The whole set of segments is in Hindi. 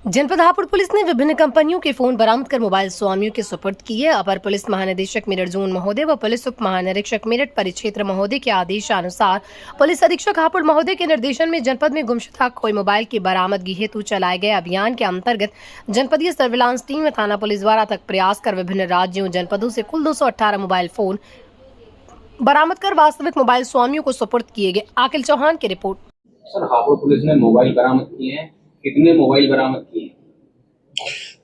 जनपद हापुड़ पुलिस ने विभिन्न कंपनियों के फोन बरामद कर मोबाइल स्वामियों के सुपुर्द किए। अपर पुलिस महानिदेशक मेरठ जोन महोदय व पुलिस उप महानिरीक्षक मेरठ परिक्षेत्र महोदय के आदेशानुसार पुलिस अधीक्षक हापुड़ महोदय के निर्देशन में जनपद में गुमशुदा खोए मोबाइल की बरामदगी हेतु चलाए गए अभियान के अंतर्गत जनपदीय सर्विलांस टीम व थाना पुलिस द्वारा तक प्रयास कर विभिन्न राज्यों जनपदों से कुल 218 मोबाइल फोन बरामद कर वास्तविक मोबाइल स्वामियों को सुपुर्द किए गए। आकिल चौहान की रिपोर्ट। सर, हापुड़ पुलिस ने मोबाइल बरामद किए हैं, कितने मोबाइल बरामद किए हैं?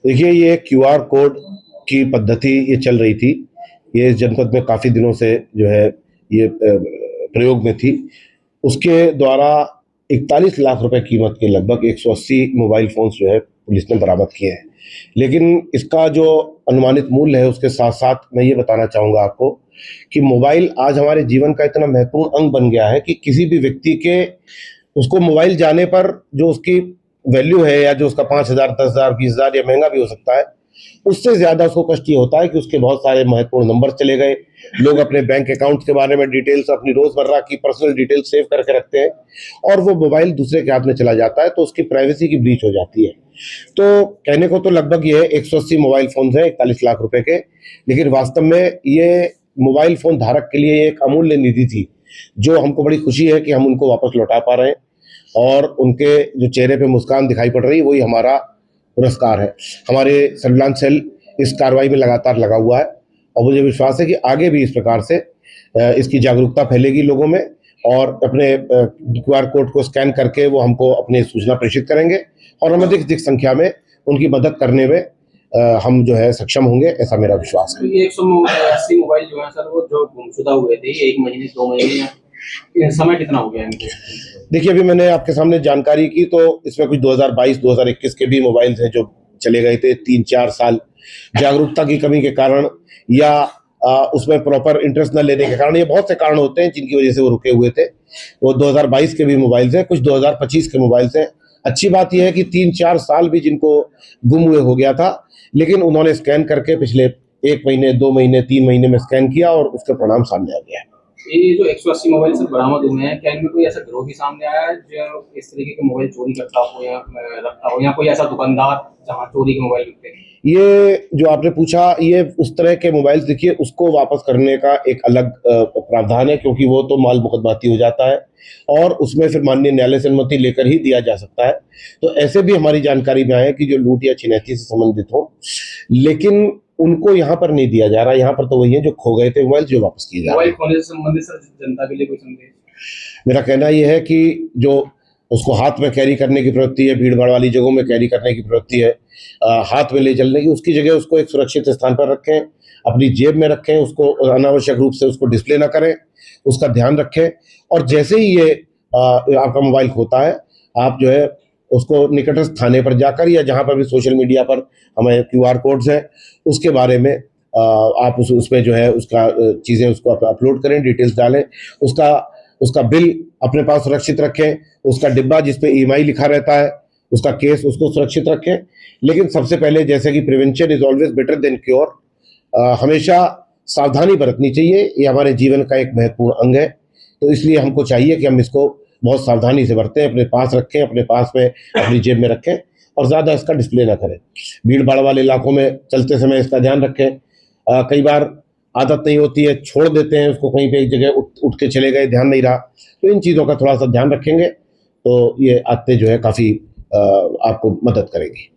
देखिए, ये क्यूआर कोड की पद्धति ये चल रही थी, ये जनपद में काफ़ी दिनों से जो है ये प्रयोग में थी। उसके द्वारा 41 लाख रुपए कीमत के लगभग 180 मोबाइल फ़ोन्स जो है पुलिस ने बरामद किए हैं। लेकिन इसका जो अनुमानित मूल्य है उसके साथ साथ मैं ये बताना चाहूँगा आपको कि मोबाइल आज हमारे जीवन का इतना महत्वपूर्ण अंग बन गया है कि किसी भी व्यक्ति के उसको मोबाइल जाने पर जो उसकी वैल्यू है या जो उसका 5,000, 10,000, 20,000 या महंगा भी हो सकता है, उससे ज़्यादा उसको कष्ट ये होता है कि उसके बहुत सारे महत्वपूर्ण नंबर चले गए। लोग अपने बैंक अकाउंट के बारे में डिटेल्स, अपनी रोज़मर्रा की पर्सनल डिटेल्स सेव करके रखते हैं और वो मोबाइल दूसरे के हाथ में चला जाता है तो उसकी प्राइवेसी की ब्रीच हो जाती है। तो कहने को तो लगभग ये 180 मोबाइल फ़ोन है 41 लाख रुपए के, लेकिन वास्तव में ये मोबाइल फ़ोन धारक के लिए एक अमूल्य निधि थी, जो हमको बड़ी खुशी है कि हम उनको वापस लौटा पा रहे हैं और उनके जो चेहरे पे मुस्कान दिखाई पड़ रही है वही हमारा पुरस्कार है। हमारे सर्विलांस सेल इस कार्रवाई में लगातार लगा हुआ है और मुझे विश्वास है कि आगे भी इस प्रकार से इसकी जागरूकता फैलेगी लोगों में और अपने क्यूआर कोड को स्कैन करके वो हमको अपनी सूचना प्रेषित करेंगे और हम अधिक संख्या में उनकी मदद करने में हम जो है सक्षम होंगे, ऐसा मेरा विश्वास है। ये 180 मोबाइल जो है सर, वो जो गुमशुदा हुए थे, 1 महीने 2 महीने, समय कितना हो गया इनको? देखिए, अभी मैंने आपके सामने जानकारी की तो इसमें कुछ 2022, 2021 के भी मोबाइल्स हैं जो चले गए थे। 3-4 साल जागरूकता की कमी के कारण या उसमें प्रॉपर इंटरेस्ट न लेने के कारण, ये बहुत से कारण होते हैं जिनकी वजह से वो रुके हुए थे। वो 2022 के भी मोबाइल्स हैं, कुछ 2025 के मोबाइल्स हैं। अच्छी बात यह है कि 3-4 साल भी जिनको गुम हुए हो गया था, लेकिन उन्होंने स्कैन करके पिछले 1 महीने, 2 महीने, 3 महीने में स्कैन किया और उसके परिणाम सामने आ गया है। ये जो 180 मोबाइल से बरामद हुए हैं, क्या इनमें कोई ऐसा गिरोह भी सामने आया है जो इस तरीके के मोबाइल चोरी करता हो या रखता हो, या कोई ऐसा दुकानदार जहां चोरी के मोबाइल बिकते हैं? ये जो आपने पूछा, ये उस तरह के मोबाइल्स, देखिए उसको वापस करने का एक अलग प्रावधान है, क्योंकि वो तो माल मुकदमाती हो जाता है और उसमें फिर माननीय न्यायालय से अनुमति लेकर ही दिया जा सकता है। तो ऐसे भी हमारी जानकारी में आया कि जो लूट या छिनैती से संबंधित हो, लेकिन उनको यहाँ पर नहीं दिया जा रहा। यहाँ पर तो वही है जो खो गए थे मोबाइल, जो वापस किए जा रहे हैं। मोबाइल खोने से संबंधित सर जनता के लिए कोई संदेश? मेरा कहना यह है कि जो उसको हाथ में कैरी करने की प्रवृत्ति है, भीड़ भाड़ वाली जगहों में कैरी करने की प्रवृत्ति है, हाथ में ले चलने की, उसकी जगह उसको एक सुरक्षित स्थान पर रखें, अपनी जेब में रखें, उसको अनावश्यक रूप से उसको डिस्प्ले ना करें, उसका ध्यान रखें। और जैसे ही ये आपका मोबाइल खोता है, आप जो है उसको निकटस्थ थाने पर जाकर या जहाँ पर भी सोशल मीडिया पर हमें क्यूआर कोड्स हैं उसके बारे में आप उसमें जो है उसका चीज़ें उसको अपलोड करें, डिटेल्स डालें, उसका बिल अपने पास सुरक्षित रखें, उसका डिब्बा जिस पे ईएमआई लिखा रहता है, उसका केस, उसको सुरक्षित रखें। लेकिन सबसे पहले, जैसे कि prevention is always better than cure, हमेशा सावधानी बरतनी चाहिए। ये हमारे जीवन का एक महत्वपूर्ण अंग है, तो इसलिए हमको चाहिए कि हम इसको बहुत सावधानी से बरतें, अपने पास रखें, अपने पास में अपनी जेब में रखें और ज़्यादा इसका डिस्प्ले ना करें। भीड़ भाड़ वाले इलाकों में चलते समय इसका ध्यान रखें। कई बार आदत नहीं होती है, छोड़ देते हैं उसको कहीं पे, एक जगह उठ के चले गए, ध्यान नहीं रहा। तो इन चीज़ों का थोड़ा सा ध्यान रखेंगे तो ये आदतें जो है काफ़ी आपको मदद करेंगी।